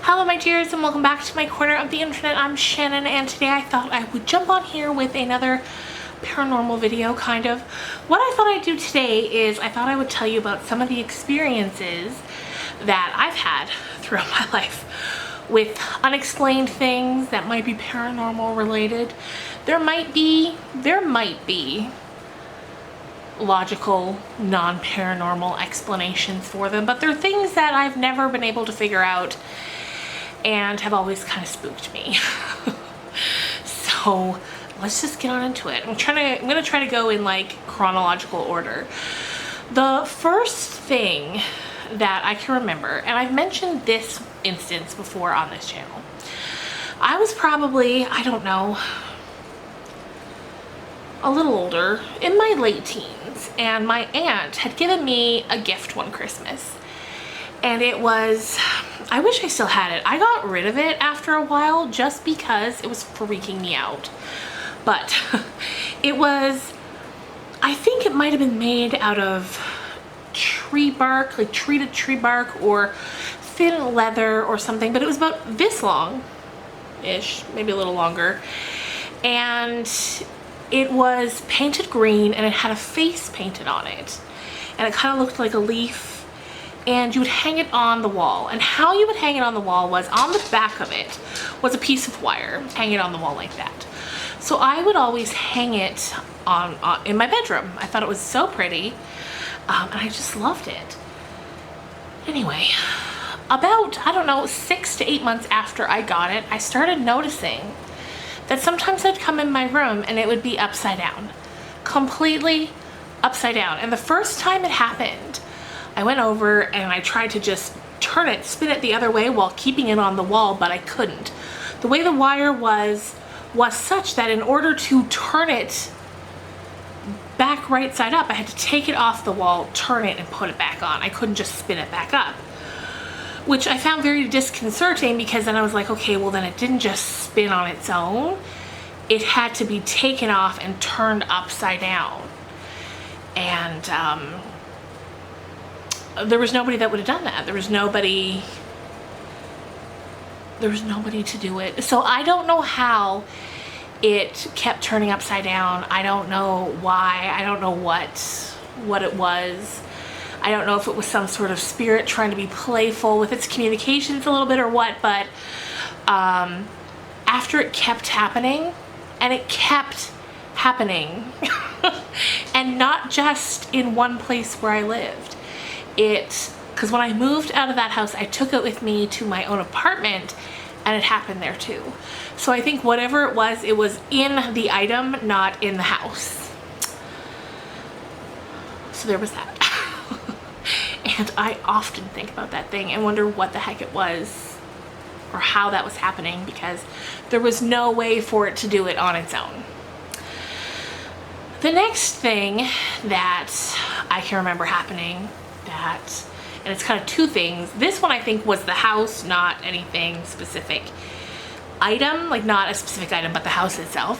Hello my dears and welcome back to my corner of the internet. I'm Shannon and today I thought I would jump on here with another paranormal video kind of. What I thought I'd do today is I thought I would tell you about some of the experiences that I've had throughout my life with unexplained things that might be paranormal related. There might be logical, non-paranormal explanations for them, but they're things that I've never been able to figure out and have always kind of spooked me. So let's just get on into it. I'm gonna try to go in like chronological order. The first thing that I can remember, and I've mentioned this instance before on this channel, I was probably, I don't know, a little older, in my late teens, and my aunt had given me a gift one Christmas. And it was, I wish I still had it. I got rid of it after a while just because it was freaking me out. But it was, I think it might have been made out of tree bark, like treated tree bark or thin leather or something, but it was about this long-ish, maybe a little longer. And it was painted green and it had a face painted on it. And it kind of looked like a leaf. And you would hang it on the wall. And how you would hang it on the wall was on the back of it was a piece of wire, hang it on the wall like that. So I would always hang it on in my bedroom. I thought it was so pretty, and I just loved it. Anyway, about, I don't know, 6 to 8 months after I got it, I started noticing that sometimes I'd come in my room and it would be upside down, completely upside down. And the first time it happened, I went over and I tried to just turn it, spin it the other way while keeping it on the wall, but I couldn't. The way the wire was such that in order to turn it back right side up, I had to take it off the wall, turn it, and put it back on. I couldn't just spin it back up, which I found very disconcerting because then I was like, okay, well then it didn't just spin on its own. It had to be taken off and turned upside down. And there was nobody that would have done that. There was nobody to do it. So I don't know how it kept turning upside down. I don't know why. I don't know what it was. I don't know if it was some sort of spirit trying to be playful with its communications a little bit or what, but after it kept happening, and it kept happening, and not just in one place where I lived. Because when I moved out of that house, I took it with me to my own apartment, and it happened there too. So I think whatever it was in the item, not in the house. So there was that. And I often think about that thing and wonder what the heck it was or how that was happening, because there was no way for it to do it on its own. The next thing that I can remember happening, and it's kind of two things. This one I think was the house, not anything specific item, like not a specific item, but the house itself,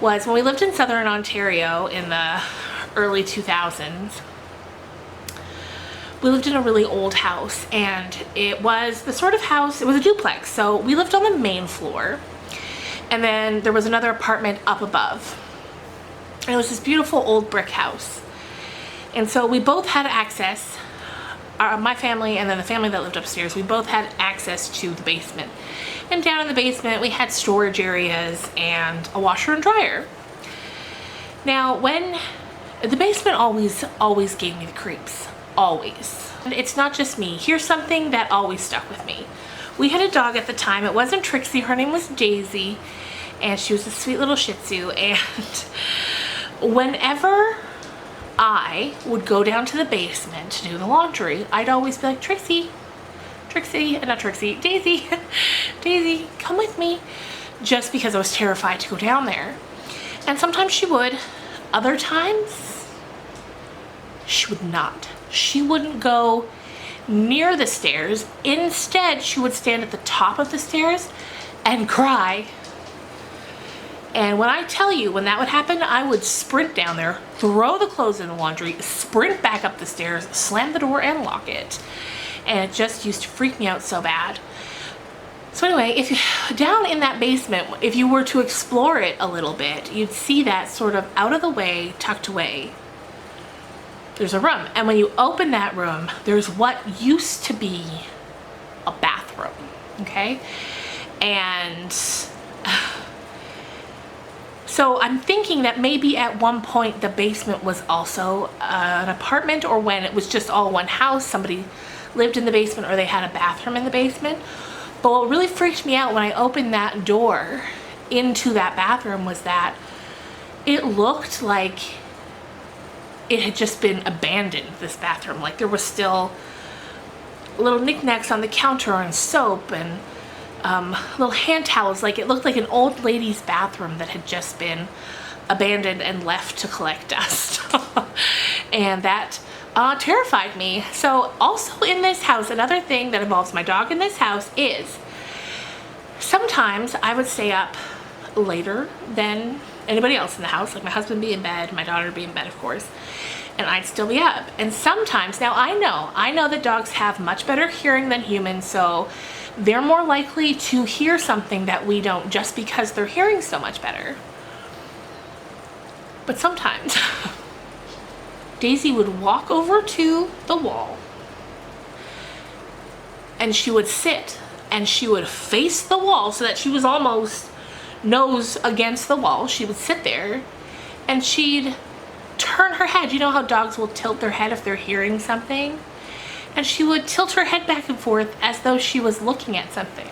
was when we lived in Southern Ontario in the early 2000s. We lived in a really old house, and it was the sort of house, it was a duplex, so we lived on the main floor, and then there was another apartment up above. And it was this beautiful old brick house. And so we both had access, my family and then the family that lived upstairs, we both had access to the basement. And down in the basement we had storage areas and a washer and dryer. Now when the basement always gave me the creeps, always. And it's not just me. Here's something that always stuck with me. We had a dog at the time. It wasn't Trixie, her name was Daisy, and she was a sweet little Shih Tzu. And whenever I would go down to the basement to do the laundry, I'd always be like, Daisy, Daisy, come with me, just because I was terrified to go down there. And sometimes she would, other times she would not. She wouldn't go near the stairs. Instead, she would stand at the top of the stairs and cry. And when I tell you, when that would happen, I would sprint down there, throw the clothes in the laundry, sprint back up the stairs, slam the door and lock it. And it just used to freak me out so bad. So anyway, if you, down in that basement, if you were to explore it a little bit, you'd see that sort of out of the way, tucked away, there's a room. And when you open that room, there's what used to be a bathroom, okay? And so I'm thinking that maybe at one point the basement was also an apartment, or when it was just all one house, somebody lived in the basement or they had a bathroom in the basement. But what really freaked me out when I opened that door into that bathroom was that it looked like it had just been abandoned, this bathroom. Like there was still little knickknacks on the counter and soap and little hand towels. Like it looked like an old lady's bathroom that had just been abandoned and left to collect dust. And that terrified me. So also in this house, another thing that involves my dog in this house is sometimes I would stay up later than anybody else in the house. Like my husband would be in bed, my daughter would be in bed, of course, and I'd still be up. And sometimes, now I know that dogs have much better hearing than humans, so they're more likely to hear something that we don't just because they're hearing so much better. But sometimes Daisy would walk over to the wall and she would sit and she would face the wall so that she was almost nose against the wall. She would sit there and she'd turn her head. You know how dogs will tilt their head if they're hearing something? And she would tilt her head back and forth as though she was looking at something.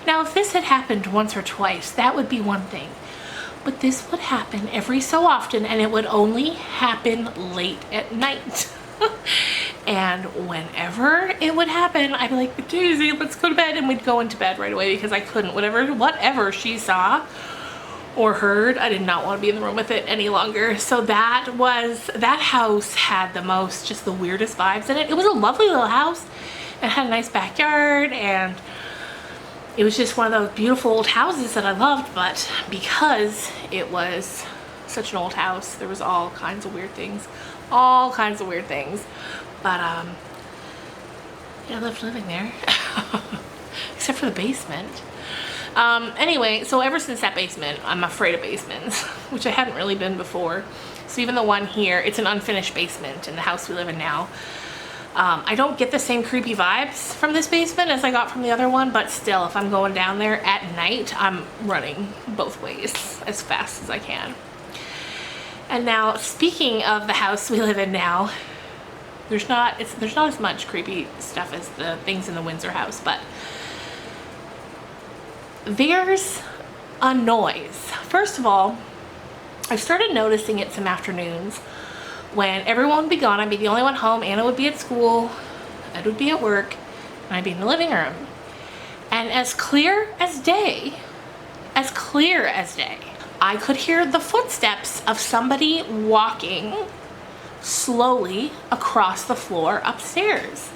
Now, if this had happened once or twice, that would be one thing. But this would happen every so often, and it would only happen late at night. And whenever it would happen, I'd be like, Daisy, let's go to bed. And we'd go into bed right away because I couldn't. Whatever she saw or heard, I did not want to be in the room with it any longer. So that house had just the weirdest vibes in it. It was a lovely little house. It had a nice backyard, and it was just one of those beautiful old houses that I loved. But because it was such an old house, there was all kinds of weird things. But yeah, I loved living there. Except for the basement. Anyway, so ever since that basement, I'm afraid of basements, which I hadn't really been before. So even the one here, it's an unfinished basement in the house we live in now. I don't get the same creepy vibes from this basement as I got from the other one, but still, if I'm going down there at night, I'm running both ways as fast as I can. And now, speaking of the house we live in now, there's not as much creepy stuff as the things in the Windsor house, but there's a noise. First of all, I started noticing it some afternoons when everyone would be gone. I'd be the only one home. Anna would be at school, Ed would be at work, and I'd be in the living room. And as clear as day, I could hear the footsteps of somebody walking slowly across the floor upstairs.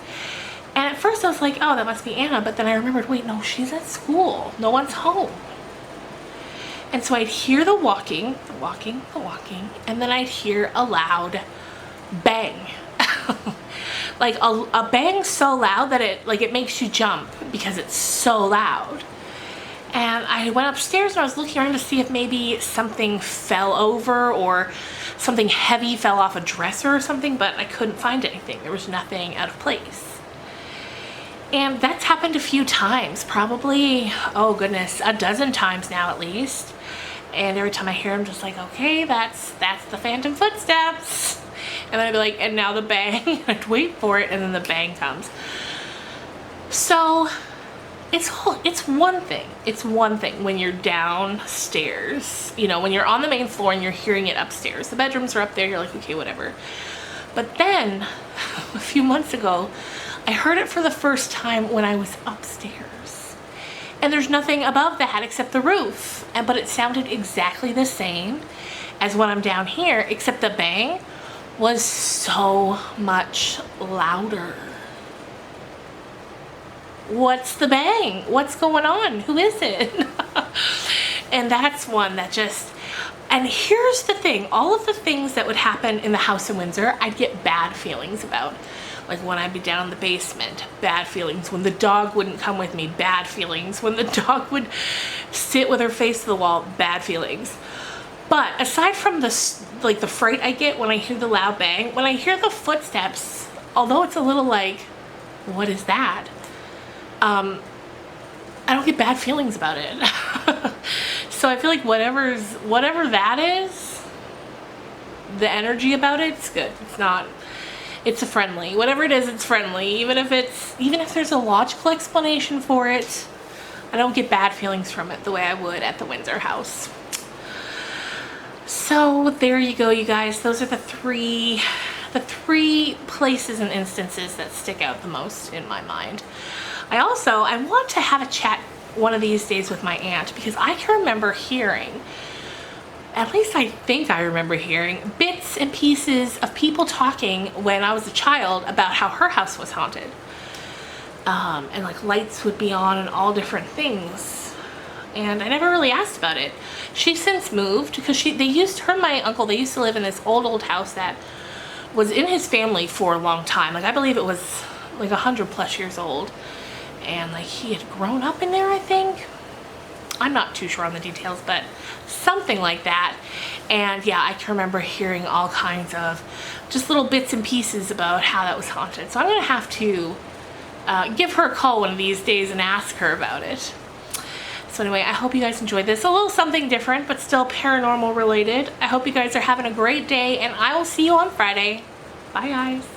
And at first I was like, oh, that must be Anna. But then I remembered, wait, no, she's at school. No one's home. And so I'd hear the walking, and then I'd hear a loud bang. Like a bang so loud that it makes you jump because it's so loud. And I went upstairs and I was looking around to see if maybe something fell over or something heavy fell off a dresser or something, but I couldn't find anything. There was nothing out of place. And that's happened a few times, probably, oh goodness, a dozen times now at least. And every time I hear them, just like, okay, that's the phantom footsteps. And then I'd be like, and now the bang. I'd wait for it, and then the bang comes. So it's one thing. It's one thing when you're downstairs, you know, when you're on the main floor and you're hearing it upstairs. The bedrooms are up there, you're like, okay, whatever. But then a few months ago, I heard it for the first time when I was upstairs. And there's nothing above that except the roof. But it sounded exactly the same as when I'm down here, except the bang was so much louder. What's the bang? What's going on? Who is it? And that's one that just, And here's the thing, all of the things that would happen in the house in Windsor, I'd get bad feelings about. Like when I'd be down in the basement, bad feelings. When the dog wouldn't come with me, bad feelings. When the dog would sit with her face to the wall, bad feelings. But aside from the fright I get when I hear the loud bang, when I hear the footsteps, although it's a little like, what is that? I don't get bad feelings about it. So I feel like whatever that is, the energy about it's good. It's a friendly. Whatever it is, it's friendly. Even if there's a logical explanation for it, I don't get bad feelings from it the way I would at the Windsor house. So there you go, you guys. Those are the three places and instances that stick out the most in my mind. I want to have a chat one of these days with my aunt, because I can remember hearing, at least I think I remember hearing, bits and pieces of people talking when I was a child about how her house was haunted. And like lights would be on and all different things. And I never really asked about it. She's since moved because her and my uncle, they used to live in this old house that was in his family for a long time. Like I believe it was like 100+ years old. And like he had grown up in there, I think. I'm not too sure on the details, but something like that. And yeah, I can remember hearing all kinds of just little bits and pieces about how that was haunted. So I'm gonna have to give her a call one of these days and ask her about it. So anyway, I hope you guys enjoyed this. A little something different, but still paranormal related. I hope you guys are having a great day, and I will see you on Friday. Bye guys.